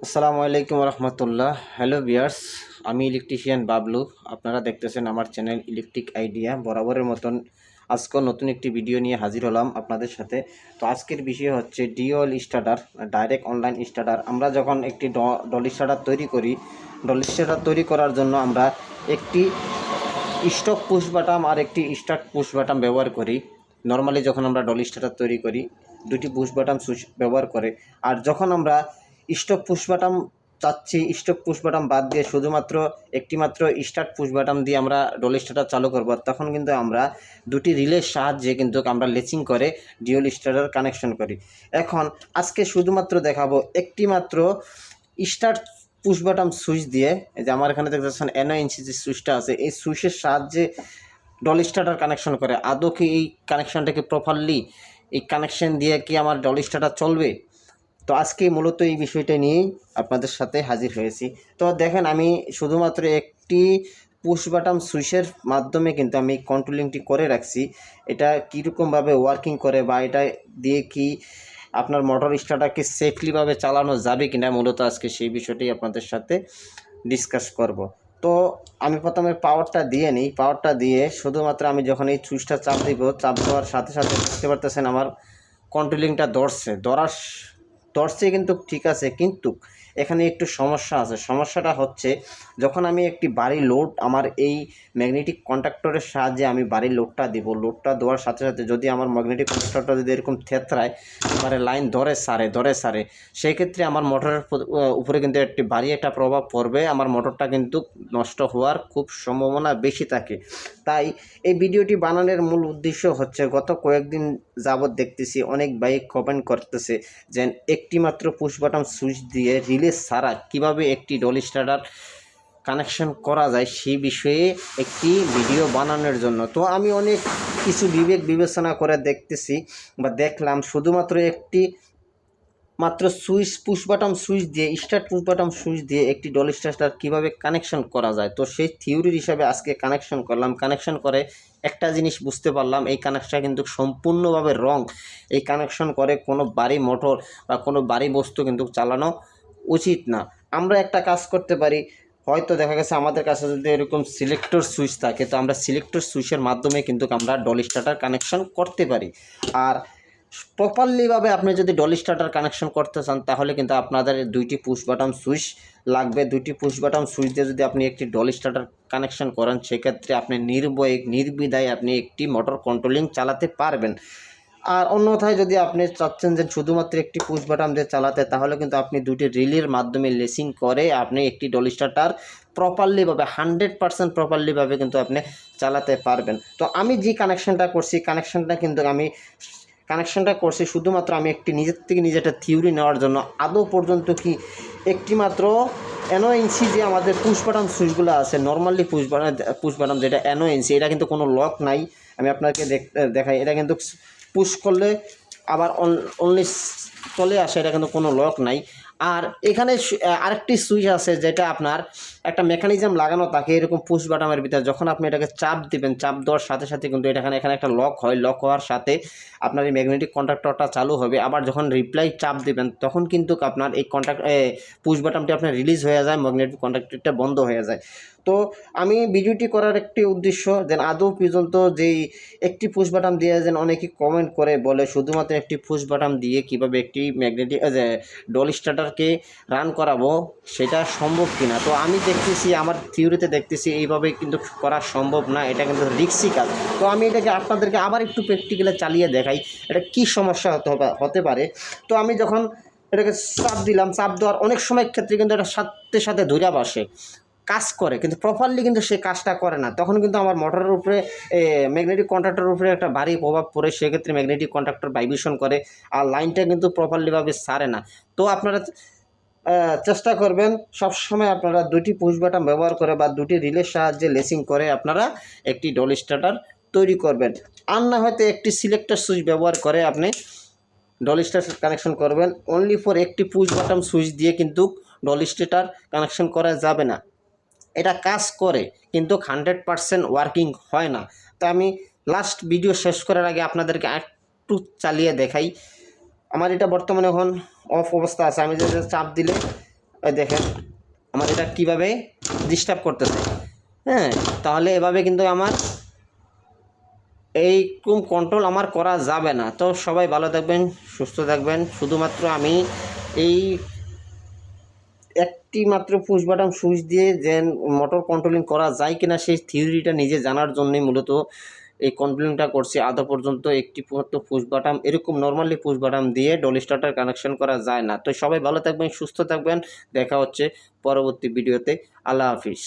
আসসালামু আলাইকুম রহমতুল্লাহ। Hello viewers, আমি ইলেকট্রিশিয়ান বাবলু। আপনারা দেখতেছেন আমার চ্যানেল ইলেকট্রিক আইডিয়া। বরাবরের মতন আজকেও নতুন একটি ভিডিও নিয়ে হাজির হলাম আপনাদের সাথে। তো আজকের বিষয় হচ্ছে ডিওল স্টার্টার, ডাইরেক্ট অনলাইন স্টার্টার। আমরা যখন একটি ডল স্টার্টার তৈরি করি, ডল স্টার্টার তৈরি করার জন্য আমরা একটি স্টপ পুশ বাটন আর একটি স্টার্ট পুশ বাটন ব্যবহার করি। নর্মালি যখন আমরা ডল স্টার্টার তৈরি করি, দুটি পুশ বাটন সুইচ ব্যবহার করে। আর যখন আমরা স্টপ পুশ বাটন চাচ্ছি, স্টপ পুশ বাটন বাদ দিয়ে শুধুমাত্র একটিমাত্র স্টার্ট পুশ বাটন দিয়ে আমরা ডল স্টার্টার চালু করব, তখন কিন্তু আমরা দুটি রিলের সাহায্যে কিন্তু আমরা লেচিং করে ডিওল স্টার্টার কানেকশন করি। এখন আজকে শুধুমাত্র দেখাবো একটিমাত্র স্টার্ট পুশ বাটন সুইচ দিয়ে। এই যে আমার এখানে দেখতেছেন NO যে সুইচটা আছে, এই সুইচের সাহায্যে ডল স্টার্টার কানেকশন করে। আদৌ কি এই কানেকশনটাকে প্রপারলি, এই কানেকশন দিয়ে কি আমার ডল স্টার্টার চলবে? তো আজকে মূলত এই বিষয়টা নিয়েই আপনাদের সাথে হাজির হয়েছি। তো দেখেন, আমি শুধুমাত্র একটি পুশ বাটন সুইচের মাধ্যমে কিন্তু আমি কন্ট্রোলিংটি করে রাখছি। এটা কীরকমভাবে ওয়ার্কিং করে বা এটা দিয়ে কি আপনার মোটর স্টার্টারকে সেফলিভাবে চালানো যাবে কিনা, মূলত আজকে সেই বিষয়টি আপনাদের সাথে ডিসকাস করব। তো আমি প্রথমে পাওয়ারটা দিয়ে নিই। পাওয়ারটা দিয়ে শুধুমাত্র আমি যখন এই সুইচটা চাপ দিব, চাপ দেওয়ার সাথে সাথে দেখতে পারতেছেন আমার কন্ট্রোলিংটা ধরছে কিন্তু ঠিক আছে, কিন্তু এখানে একটু সমস্যা আছে। সমস্যাটা হচ্ছে, যখন আমি একটি ভারী লোড আমার এই ম্যাগনেটিক কন্ডাক্টরের সাহায্যে আমি ভারী লোডটা দিব, লোডটা দেওয়ার সাথে সাথে যদি আমার ম্যাগনেটিক কন্ডাক্টরটা যদি এরকম থেতরায়, মানে লাইন ধরে সারে, সেই ক্ষেত্রে আমার মোটরের উপরে কিন্তু একটি ভারী একটা প্রভাব পড়বে। আমার মোটরটা কিন্তু নষ্ট হওয়ার খুব সম্ভাবনা বেশি থাকে। তাই এই ভিডিওটি বানানোর মূল উদ্দেশ্য হচ্ছে, গত কয়েকদিন যাবৎ দেখতেছি অনেক বাইক কমেন্ট করতেছে যে একটিমাত্র পুশ বাটন সুইচ দিয়ে রিলে ছাড়া কীভাবে একটি ডল স্টার্টার কানেকশন করা যায়, সেই বিষয়ে একটি ভিডিও বানানোর জন্য। তো আমি অনেক কিছু বিবেচনা করে দেখলাম শুধুমাত্র একটি পুশ বাটন সুইচ দিয়ে, স্টার্ট পুশ বাটন সুইচ দিয়ে একটি ডল স্টার্টার কীভাবে কানেকশন করা যায়। তো সেই থিওরির হিসাবে আজকে কানেকশন করলাম। কানেকশন করে একটা জিনিস বুঝতে পারলাম, এই কানেকশন কিন্তু সম্পূর্ণভাবে রং। এই কানেকশন করে কোনো ভারী মোটর বা কোনো ভারী বস্তু কিন্তু চালানো উচিত না। আমরা একটা কাজ করতে পারি, হয়তো দেখা গেছে আমাদের কাছে যদি এরকম সিলেক্টর সুইচ থাকে, তো আমরা সিলেক্টর সুইচের মাধ্যমে কিন্তু আমরা ডল স্টার্টার কানেকশন করতে পারি। আর প্রপারলিভাবে আপনি যদি ডল স্টার্টার কানেকশন করতে চান, তাহলে কিন্তু আপনাদের দুইটি পুশ বাটন সুইচ লাগবে। দুইটি পুশ বাটন সুইচ দিয়ে যদি আপনি একটি ডল স্টার্টার কানেকশন করেন, সেক্ষেত্রে আপনি নির্দ্বিধায় আপনি একটি মোটর কন্ট্রোলিং চালাতে পারবেন। আর অন্যথায় যদি আপনি চাচ্ছেন যে শুধুমাত্র একটি পুশ বাটন দিয়ে চালাতে, তাহলে কিন্তু আপনি দুটি রিলের মাধ্যমে লেসিং করে আপনি একটি ডল স্টার্টার প্রপারলিভাবে 100% প্রপারলিভাবে কিন্তু আপনি চালাতে পারবেন। তো আমি যে কানেকশনটা করছি শুধুমাত্র আমি একটি নিজের থেকে নিজে একটা থিওরি নেওয়ার জন্য। আদৌ পর্যন্ত কি একটিমাত্র NO যে আমাদের পুশ বাটন সুইচগুলো আছে, নর্মালি পুশ বাটন যেটা NO, এটা কিন্তু কোনো লক নাই। আমি আপনাকে দেখাই, এটা কিন্তু পুশ করলে আবার অনলি চলে আসে, এটা কিন্তু কোনো লক নাই। আর এখানে আরেকটি সুইচ আছে, যেটা আপনার একটা মেকানিজম লাগানো থাকে এরকম পুশ বাটনের ভিতরে। যখন আপনি এটাকে চাপ দিবেন, চাপ দেওয়ার সাথে সাথে কিন্তু এখানে একটা লক হয়। লক হওয়ার সাথে আপনার এই ম্যাগনেটিক কন্ডাক্টরটা চালু হবে। আবার যখন রিপ্লাই চাপ দিবেন, তখন কিন্তু আপনার এই পুশ বাটনটি আপনার রিলিজ হয়ে যায়, ম্যাগনেটিক কন্ডাক্টরটা বন্ধ হয়ে যায়। তো আমি ভিডিওটি করার একটি উদ্দেশ্য, যেন আদৌ পর্যন্ত যেই একটি পুশ বাটন দিয়ে যেন অনেকেই কমেন্ট করে বলে শুধুমাত্র একটি পুশ বাটন দিয়ে কীভাবে একটি ম্যাগনেটিক ডল স্টার্টারকে রান করাবো, সেটা সম্ভব কিনা। তো আমি দেখতেছি, আমার থিওরিতে দেখতেছি এইভাবে কিন্তু করা সম্ভব না, এটা কিন্তু রিস্কি কাজ। তো আমি এটাকে আপনাদেরকে আবার একটু প্র্যাকটিক্যালে চালিয়ে দেখাই এটা কী সমস্যা হতে পারে। তো আমি যখন এটাকে চাপ দিলাম, চাপ দেওয়ার অনেক সময় ক্ষেত্রে কিন্তু এটা সাথে সাথে ধৈর্য বসে কাজ করে, কিন্তু প্রপারলি কিন্তু সে কাজটা করে না। তখন কিন্তু আমার মোটরের উপরে ম্যাগনেটিক কন্ডাক্টরের উপরে একটা ভারী প্রভাব পড়ে, সেক্ষেত্রে ম্যাগনেটিক কন্ডাক্টর ভাইব্রেশন করে আর লাইনটা কিন্তু প্রপারলিভাবে সারে না। তো আপনারা চেষ্টা করবেন সবসময় আপনারা দুটি পুশ বাটন ব্যবহার করে বা দুটি রিলের সাহায্যে লেসিং করে আপনারা একটি ডল স্টার্টার তৈরি করবেন। আর না হয়তো একটি সিলেক্টর সুইচ ব্যবহার করে আপনি ডল স্টার্টার কানেকশন করবেন। অনলি ফর একটি পুশ বাটন সুইচ দিয়ে কিন্তু ডল স্টার্টার কানেকশন করা যাবে না। এটা কাজ করে কিন্তু 100% ওয়ার্কিং হয় না। তো আমি লাস্ট ভিডিও শেষ করার আগে আপনাদেরকে একটু চালিয়ে দেখাই। আমার এটা বর্তমানে এখন অফ অবস্থা আছে। আমি যে চাপ দিলে ওই দেখেন আমার এটা কীভাবে ডিস্টার্ব করতেছে। হ্যাঁ, তাহলে এভাবে কিন্তু আমার এইরকম কন্ট্রোল আমার করা যাবে না। তো সবাই ভালো থাকবেন, সুস্থ থাকবেন। শুধুমাত্র আমি এই একটি মাত্র পুশ বাটন সুইচ দিয়ে যে মোটর কন্ট্রোলিং করা যায় কিনা সেই থিওরিটা নিজে জানার জন্যই মূলত এই কন্ট্রোলিংটা করছি। আদৌ পর্যন্ত একটি মাত্র পুশ বাটন, এরকম নর্মালি পুশ বাটন দিয়ে ডলি স্টার্টার কানেকশন করা যায় না। তো সবাই ভালো থাকবেন, সুস্থ থাকবেন। দেখা হচ্ছে পরবর্তী ভিডিওতে। আল্লাহ হাফিজ।